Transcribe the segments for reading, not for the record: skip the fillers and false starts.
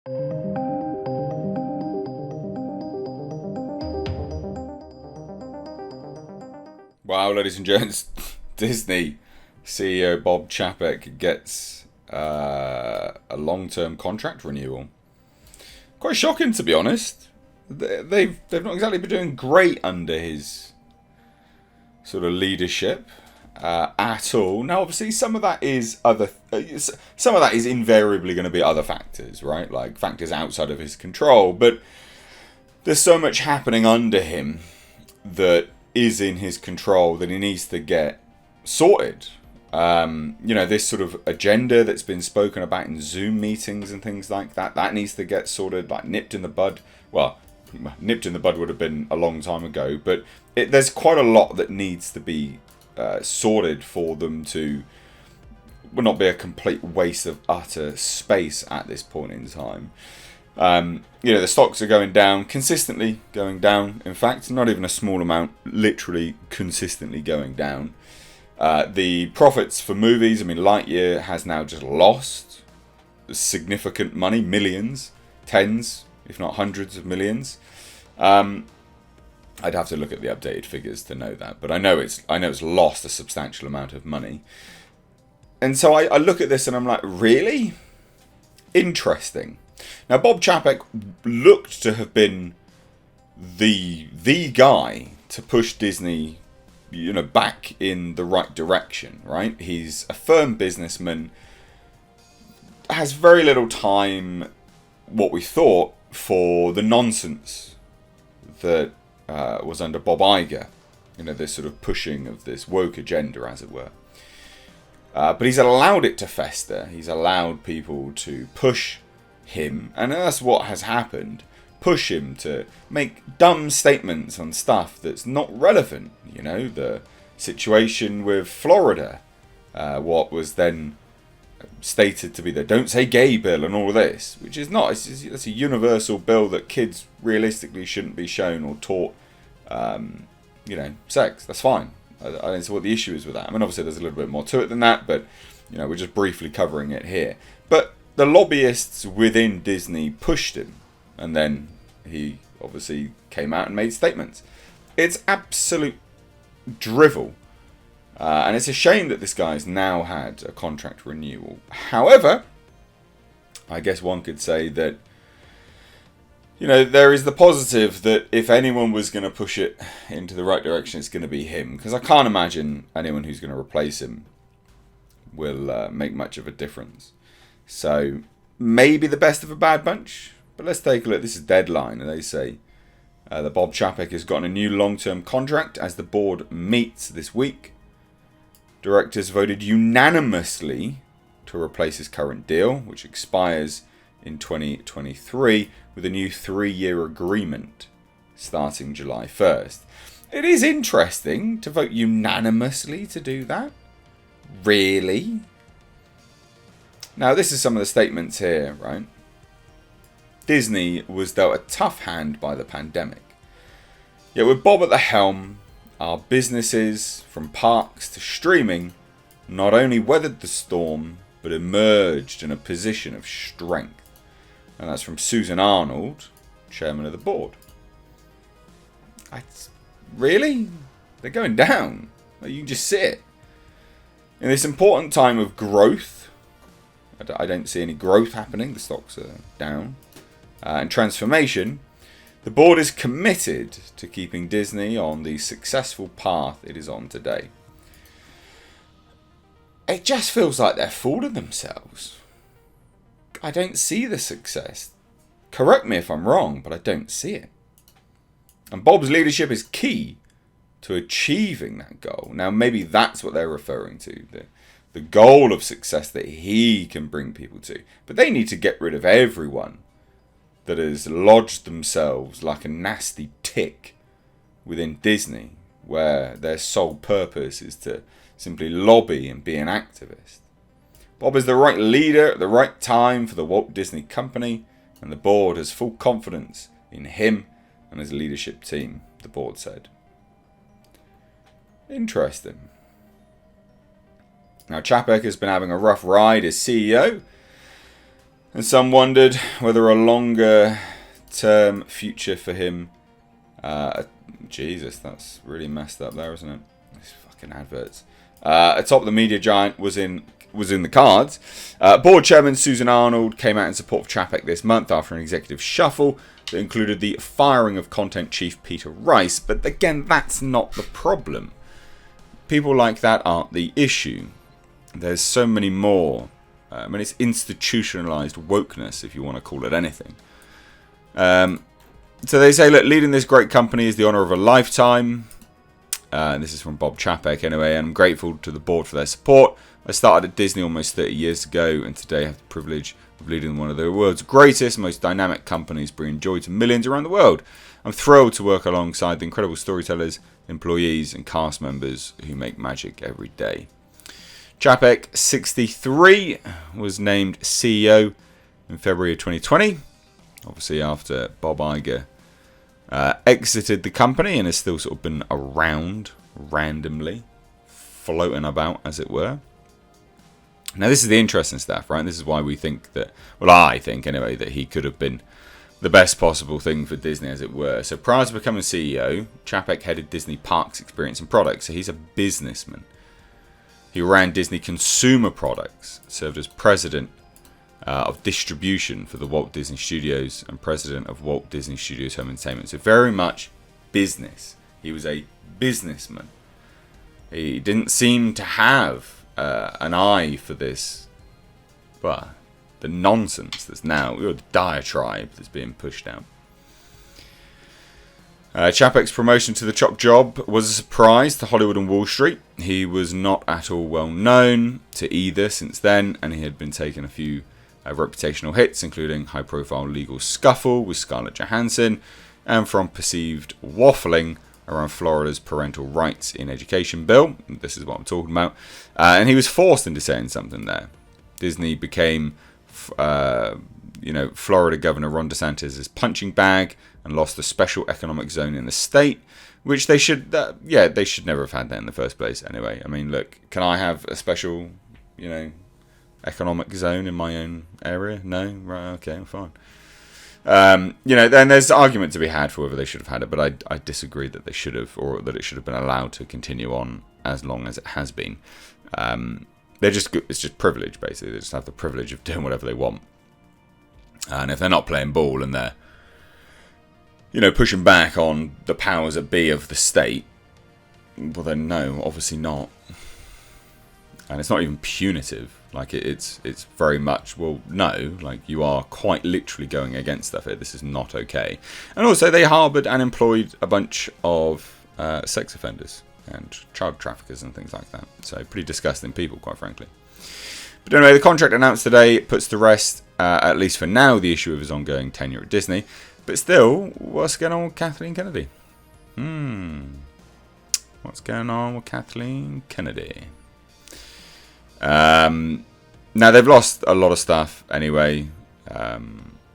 Wow, ladies and gents, Disney CEO Bob Chapek gets a long-term contract renewal. Quite shocking, to be honest. They've not exactly been doing great under his sort of leadership at all. Now, obviously, some of that is invariably going to be other factors, right? Like factors outside of his control. But there's so much happening under him that is in his control that he needs to get sorted. This sort of agenda that's been spoken about in Zoom meetings and things like that, that needs to get sorted, like nipped in the bud. Well, nipped in the bud would have been a long time ago, but there's quite a lot that needs to be sorted for them to not be a complete waste of utter space at this point in time. The stocks are going down, consistently going down. In fact, not even a small amount, literally consistently going down. The profits for movies, Lightyear has now just lost significant money, millions, tens, if not hundreds of millions. I'd have to look at the updated figures to know that, but I know it's lost a substantial amount of money. And so I look at this and I'm like, really? Interesting. Now, Bob Chapek looked to have been the guy to push Disney, back in the right direction, right? He's a firm businessman, has very little time, what we thought, for the nonsense that was under Bob Iger, this sort of pushing of this woke agenda, as it were. But he's allowed it to fester. He's allowed people to push him, and that's what has happened. Push him to make dumb statements on stuff that's not relevant. The situation with Florida, what was then stated to be the "Don't Say Gay" bill and all of this, which is not. It's a universal bill that kids realistically shouldn't be shown or taught, sex. That's fine. I don't see what the issue is with that. Obviously there's a little bit more to it than that, but we're just briefly covering it here. But the lobbyists within Disney pushed him, and then he obviously came out and made statements. It's absolute drivel. And it's a shame that this guy's now had a contract renewal. However, I guess one could say that, there is the positive that if anyone was going to push it into the right direction, it's going to be him. Because I can't imagine anyone who's going to replace him will make much of a difference. So, maybe the best of a bad bunch. But let's take a look. This is Deadline, and they say that Bob Chapek has gotten a new long-term contract as the board meets this week. Directors voted unanimously to replace his current deal, which expires in 2023, with a new 3-year agreement starting July 1st. It is interesting to vote unanimously to do that. Really? Now, this is some of the statements here, right? Disney was dealt a tough hand by the pandemic. Yet with Bob at the helm, our businesses, from parks to streaming, not only weathered the storm, but emerged in a position of strength. And that's from Susan Arnold, chairman of the board. Really? They're going down. You can just see it. In this important time of growth, I don't see any growth happening. The stocks are down. And transformation, the board is committed to keeping Disney on the successful path it is on today. It just feels like they're fooling themselves. I don't see the success. Correct me if I'm wrong, but I don't see it. And Bob's leadership is key to achieving that goal. Now, maybe that's what they're referring to. The goal of success that he can bring people to. But they need to get rid of everyone that has lodged themselves like a nasty tick within Disney, where their sole purpose is to simply lobby and be an activist. Bob is the right leader at the right time for the Walt Disney Company, and the board has full confidence in him and his leadership team, the board said. Interesting. Now, Chapek has been having a rough ride as CEO. And some wondered whether a longer term future for him. Jesus, that's really messed up there, isn't it? These fucking adverts. Atop the media giant was in the cards. Board chairman Susan Arnold came out in support of Chapek this month after an executive shuffle that included the firing of content chief Peter Rice. But again, that's not the problem. People like that aren't the issue. There's so many more. It's institutionalized wokeness, if you want to call it anything. So they say, look, leading this great company is the honour of a lifetime. And this is from Bob Chapek anyway, and I'm grateful to the board for their support. I started at Disney almost 30 years ago, and today I have the privilege of leading one of the world's greatest, most dynamic companies, bringing joy to millions around the world. I'm thrilled to work alongside the incredible storytellers, employees, and cast members who make magic every day. Chapek, 63, was named CEO in February of 2020, obviously after Bob Iger exited the company and has still sort of been around randomly, floating about, as it were. Now, this is the interesting stuff, right? This is why we think that, well, I think anyway, that he could have been the best possible thing for Disney, as it were. So prior to becoming CEO, Chapek headed Disney Parks Experience and Products, so he's a businessman. He ran Disney Consumer Products, served as president of distribution for the Walt Disney Studios and president of Walt Disney Studios Home Entertainment. So very much business. He was a businessman. He didn't seem to have an eye for this, well, the nonsense that's now, the diatribe that's being pushed out. Chapek's promotion to the top job was a surprise to Hollywood and Wall Street. He was not at all well known to either since then, and he had been taking a few reputational hits, including high-profile legal scuffle with Scarlett Johansson, and from perceived waffling around Florida's parental rights in education bill. This is what I'm talking about. And he was forced into saying something there. Disney became, Florida Governor Ron DeSantis' punching bag and lost a special economic zone in the state, which they should, they should never have had that in the first place. Anyway, I mean, look, can I have a special, economic zone in my own area? No? Right, okay, I'm fine. Then there's argument to be had for whether they should have had it, but I disagree that they should have, or that it should have been allowed to continue on as long as it has been. It's just privilege, basically. They just have the privilege of doing whatever they want. And if they're not playing ball and they're, pushing back on the powers that be of the state, well then no, obviously not. And it's not even punitive. Like, it's very much, well, no, like, you are quite literally going against stuff here. This is not okay. And also, they harboured and employed a bunch of sex offenders and child traffickers and things like that. So, pretty disgusting people, quite frankly. But anyway, the contract announced today puts to rest, at least for now, the issue of his ongoing tenure at Disney. But still, what's going on with Kathleen Kennedy? What's going on with Kathleen Kennedy? Now they've lost a lot of stuff anyway.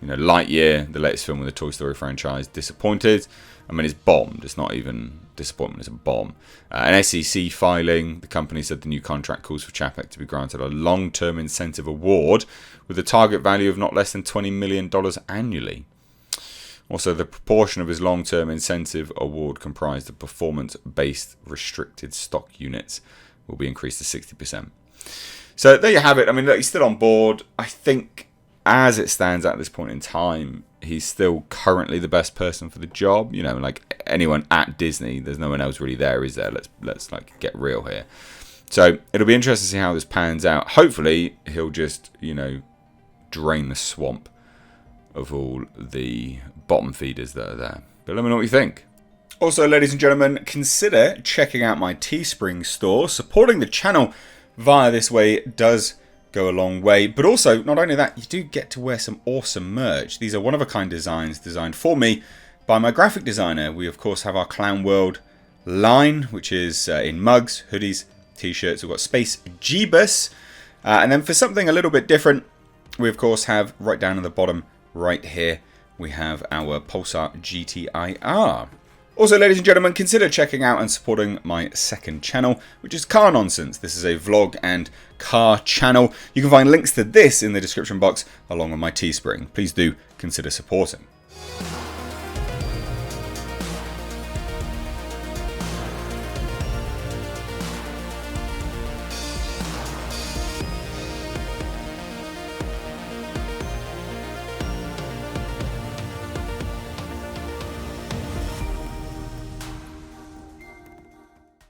Lightyear, the latest film with the Toy Story franchise, disappointed. I mean, it's bombed. It's not even disappointment, it's a bomb. An SEC filing, the company said the new contract calls for Chapek to be granted a long-term incentive award with a target value of not less than $20 million annually. Also, the proportion of his long-term incentive award comprised of performance-based restricted stock units will be increased to 60%. So there you have it. I mean, look, he's still on board. I think, as it stands at this point in time, he's still currently the best person for the job. Like anyone at Disney, there's no one else really there, is there? Let's get real here. So it'll be interesting to see how this pans out. Hopefully, he'll just, drain the swamp of all the bottom feeders that are there. But let me know what you think. Also, ladies and gentlemen, consider checking out my Teespring store. Supporting the channel via this way does go a long way. But also, not only that, you do get to wear some awesome merch. These are one-of-a-kind designs designed for me by my graphic designer. We, of course, have our Clown World line, which is in mugs, hoodies, t-shirts. We've got Space Jeebus. And then for something a little bit different, we, of course, have right down at the bottom right here, we have our Pulsar GTIR. Also, ladies and gentlemen, consider checking out and supporting my second channel, which is Car Nonsense. This is a vlog and car channel. You can find links to this in the description box along with my Teespring. Please do consider supporting.